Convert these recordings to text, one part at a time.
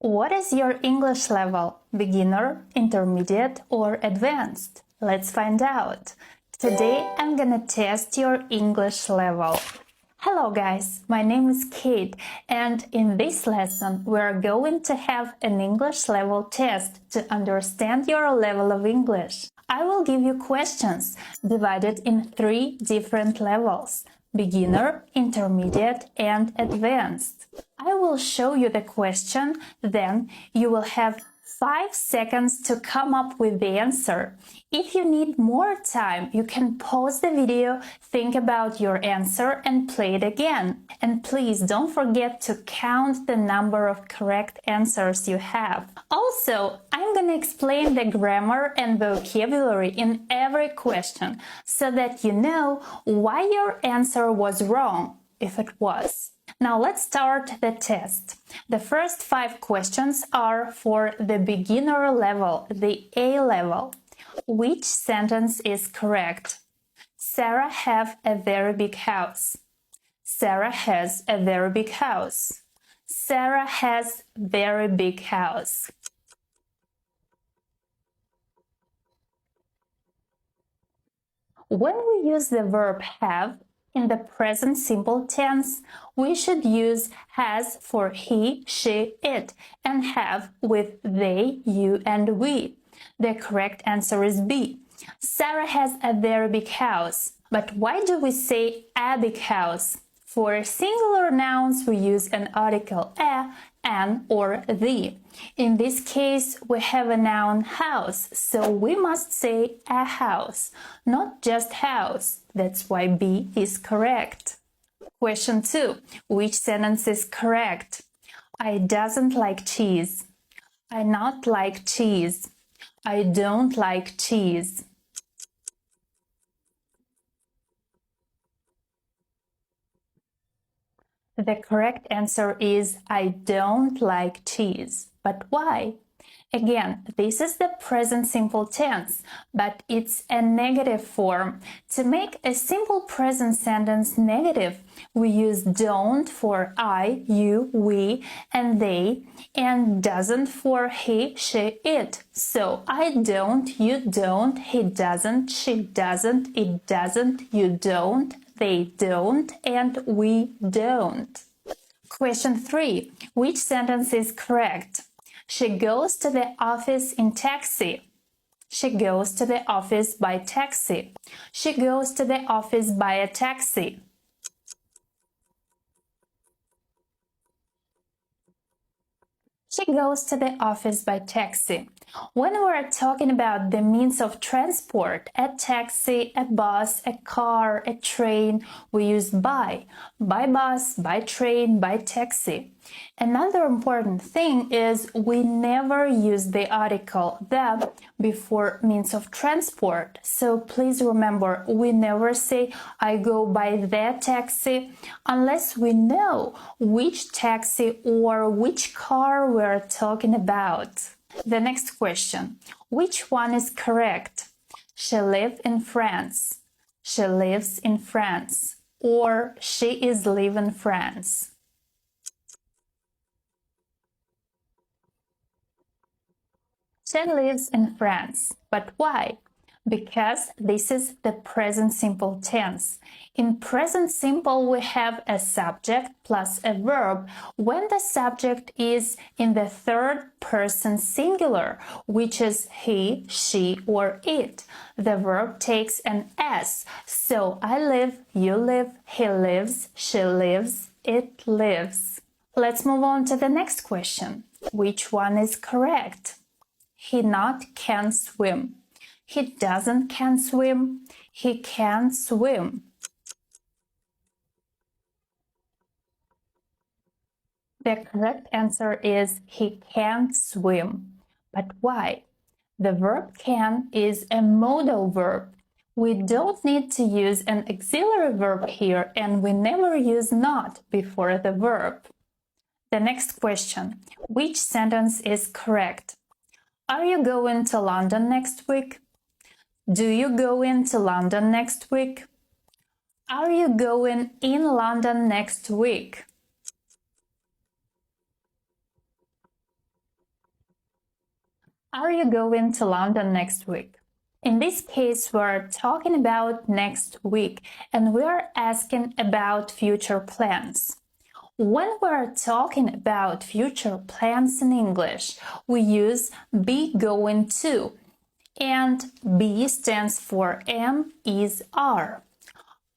What is your English level? Beginner, intermediate, or advanced? Let's find out. Today I'm gonna test your English level. Hello guys, my name is Kate, and in this lesson we're going to have an English level test to understand your level of English. I will give you questions divided in 3 different levels: beginner, intermediate, and advanced. I will show you the question, then you will have 5 seconds to come up with the answer. If you need more time, you can pause the video, think about your answer, and play it again. And please don't forget to count the number of correct answers you have. Also, I'm gonna explain the grammar and vocabulary in every question so that you know why your answer was wrong, if it was. Now let's start the test. The first 5 questions are for the beginner level, the A level. Which sentence is correct? Sarah have a very big house. Sarah has a very big house. Sarah has very big house. When we use the verb have in the present simple tense, we should use has for he, she, it, and have with they, you, and we. The correct answer is B. Sarah has a very big house. But why do we say a big house? For singular nouns, we use an article a, an, or the. In this case, we have a noun house, so we must say a house, not just house. That's why B is correct. Question 2. Which sentence is correct? I doesn't like cheese. I not like cheese. I don't like cheese. The correct answer is I don't like cheese. But why? Again, this is the present simple tense, but it's a negative form. To make a simple present sentence negative, we use don't for I, you, we, and they, and doesn't for he, she, it. So I don't, you don't, he doesn't, she doesn't, it doesn't, you don't, they don't, and we don't. Question 3. Which sentence is correct? She goes to the office in taxi. She goes to the office by taxi. She goes to the office by a taxi. She goes to the office by taxi. When we're talking about the means of transport, a taxi, a bus, a car, a train, we use by bus, by train, by taxi. Another important thing is we never use the article the before means of transport. So please remember, we never say I go by the taxi unless we know which taxi or which car we're talking about. The next question. Which one is correct? She lives in France. She lives in France. Or she is living in France. She lives in France. But why? Because this is the present simple tense. In present simple, we have a subject plus a verb when the subject is in the third person singular, which is he, she, or it. The verb takes an S. So I live, you live, he lives, she lives, it lives. Let's move on to the next question. Which one is correct? He not can swim. He doesn't can swim. He can swim. The correct answer is he can't swim. But why? The verb can is a modal verb. We don't need to use an auxiliary verb here, and we never use not before the verb. The next question. Which sentence is correct? Are you going to London next week? Do you go into London next week? Are you going in London next week? Are you going to London next week? In this case, we're talking about next week and we're asking about future plans. When we're talking about future plans in English, we use be going to, and be stands for am, is, are.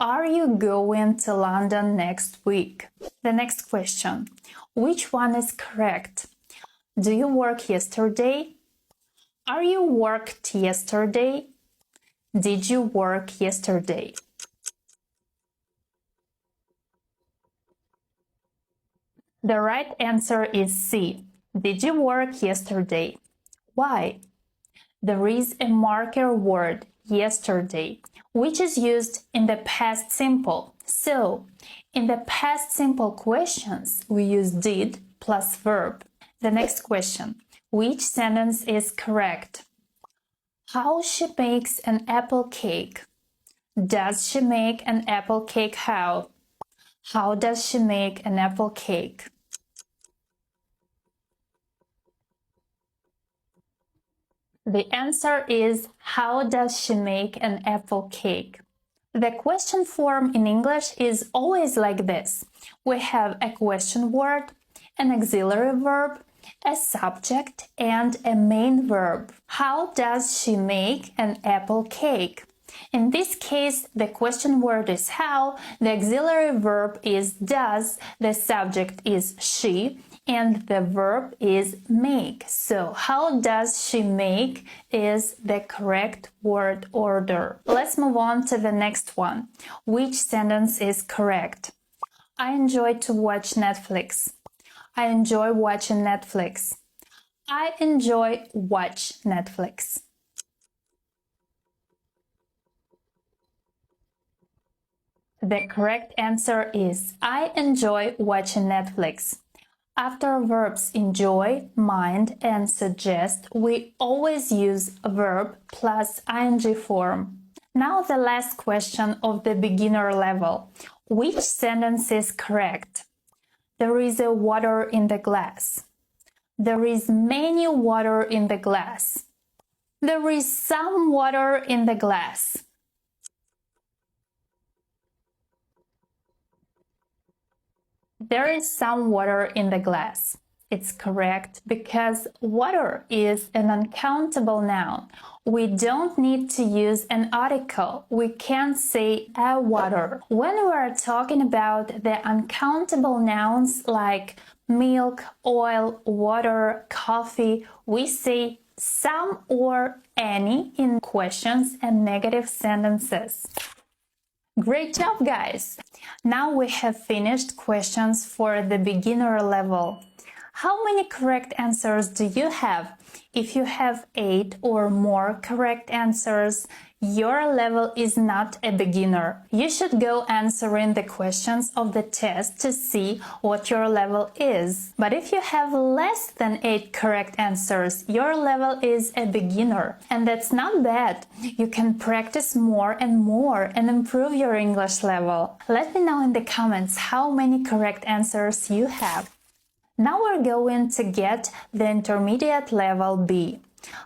Are you going to London next week? The next question. Which one is correct? Do you work yesterday? Are you worked yesterday? Did you work yesterday? The right answer is C. Did you work yesterday? Why? There is a marker word, yesterday, which is used in the past simple. So, in the past simple questions, we use did plus verb. The next question. Which sentence is correct? How she makes an apple cake. Does she make an apple cake? How? How does she make an apple cake? The answer is how does she make an apple cake? The question form in English is always like this. We have a question word, an auxiliary verb, a subject, and a main verb. How does she make an apple cake? In this case, the question word is how, the auxiliary verb is does, the subject is she, and the verb is make. So, how does she make is the correct word order. Let's move on to the next one. Which sentence is correct? I enjoy to watch Netflix. I enjoy watching Netflix. I enjoy watch Netflix. The correct answer is I enjoy watching Netflix. After verbs enjoy, mind, and suggest, we always use verb plus ing form. Now the last question of the beginner level. Which sentence is correct? There is a water in the glass. There is many water in the glass. There is some water in the glass. There is some water in the glass. It's correct because water is an uncountable noun. We don't need to use an article. We can say a water. When we are talking about the uncountable nouns like milk, oil, water, coffee, we say some or any in questions and negative sentences. Great job, guys! Now we have finished questions for the beginner level. How many correct answers do you have? If you have 8 or more correct answers, your level is not a beginner. You should go answering the questions of the test to see what your level is. But if you have less than 8 correct answers, your level is a beginner. And that's not bad. You can practice more and more and improve your English level. Let me know in the comments how many correct answers you have. Now we're going to get the intermediate level B.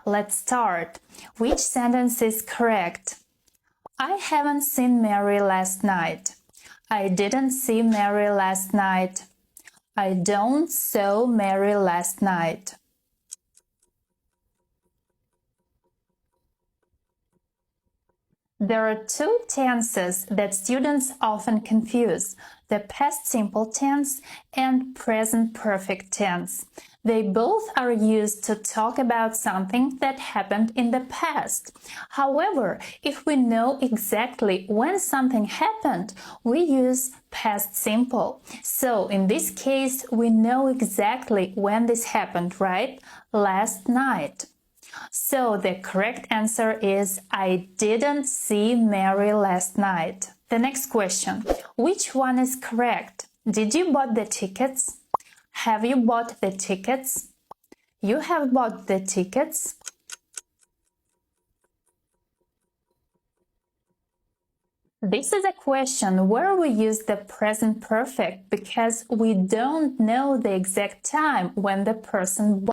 Let's start. Which sentence is correct? I haven't seen Mary last night. I didn't see Mary last night. I don't saw Mary last night. There are two tenses that students often confuse, the past simple tense and present perfect tense. They both are used to talk about something that happened in the past. However, if we know exactly when something happened, we use past simple. So, in this case, we know exactly when this happened, right? Last night. So the correct answer is I didn't see Mary last night. The next question. Which one is correct? Did you bought the tickets? Have you bought the tickets? You have bought the tickets? This is a question where we use the present perfect because we don't know the exact time when the person bought.